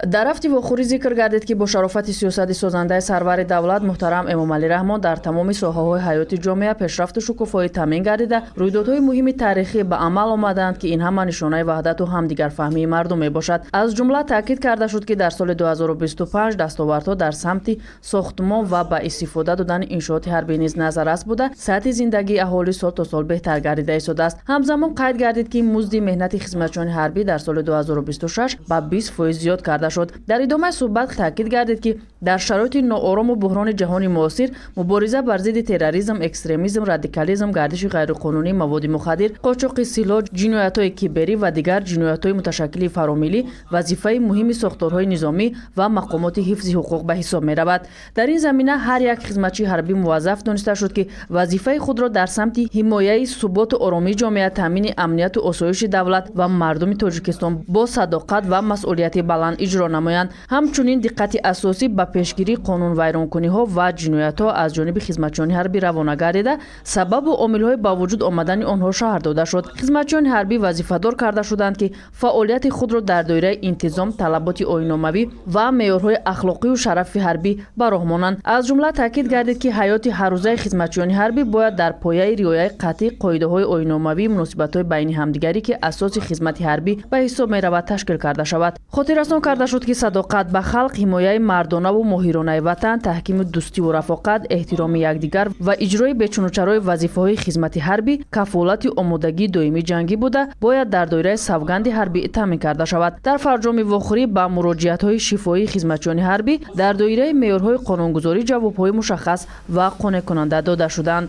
дар ҳафти вохӯрӣ зикр гардид ки бо шарофати сиёсати созандаи сарвари давлат муҳтарам Эмомалӣ Раҳмон дар тамоми соҳаҳои ҳаёти ҷомеа пешрафту шукуфоӣ таъмин гардида рӯйдодҳои муҳими таърихӣ ба амал омаданд ки ин ҳама нишонаи ваҳдату ҳамдигарфаҳмии мардум мебошад. Аз ҷумла таъкид карда шуд ки дар соли 2025 дастовардҳо дар самти сохтмон ва ба истифода додани иншооти ҳарбӣ низ назаррас буда сатҳи зиндагии аҳолӣ сол то сол беҳтар гардида истодааст. ҳамзамон қайд гардид ки музди меҳнати хизматчиёни ҳарбӣ дар соли 2026 ба 20% зиёд карда шуд. дар идомаи суҳбат таъкид гардид ки дар шароити ноорому буҳрони ҷаҳони муосир мубориза бар зидди терроризм, экстремизм, радикализм, гардиши ғайриқонунии маводи мухаддир, қочоқи силоҳ, ҷиноятҳои киберӣ ва дигар ҷиноятҳои муташаккили фаромилӣ вазифаи муҳими сохторҳои низомӣ ва мақомоти ҳифзи ҳуқуқ ба ҳисоб меравад. дар ин замина ҳар як хизматчии ҳарбӣ муваззаф дониста шуд ки вазифаи худро дар самти ҳимояи суботу оромии ҷомеа, таъмини амнияту осоиши давлат ва мардуми Тоҷикистон бо садоқат ва масъулияти баланд иҷро намоянд. ҳамчунин диққати асосӣ ба пешгирии қонунвайронкуниҳо ва ҷиноятҳо аз ҷониби хизматчиёни ҳарбӣ равона гардида сабабу омилҳои ба вуҷуд омадани онҳо шаҳр дода шуд. хизматчиёни ҳарбӣ вазифадор карда шуданд ки фаъолияти худро дар доираи интизом, талаботи оиномавӣ ва меъёрҳои ахлоқию шарафи ҳарбӣ ба роҳ монанд. аз ҷумла таъкид гардид ки ҳаёти ҳаррӯзаи хизматчиёни ҳарбӣ бояд дар пояи риояи қатъии қоидаҳои оиномавии муносибатҳои байни ҳамдигарӣ ки асоси хизмати ҳарбӣ ба ҳисоб меравад ташкил карда шавад. хотиррасон карда шуд ки садоқат ба халқ, ҳимояи мардонаву моҳиронаи ватан, таҳкими дӯстиву рафоқат, эҳтироми якдигар ва иҷрои бечунучарои вазифаҳои хизмати ҳарбӣ кафолати омодагии доимии ҷангӣ буда бояд дар доираи савганди ҳарбӣ таъмин карда шавад. дар фарҷоми вохӯрӣ ба муроҷиатҳои шифоии хизматчиёни ҳарбӣ дар доираи меъёрҳои қонунгузорӣ ҷавобҳои мушаххас ва қонеъкунанда дода шуданд.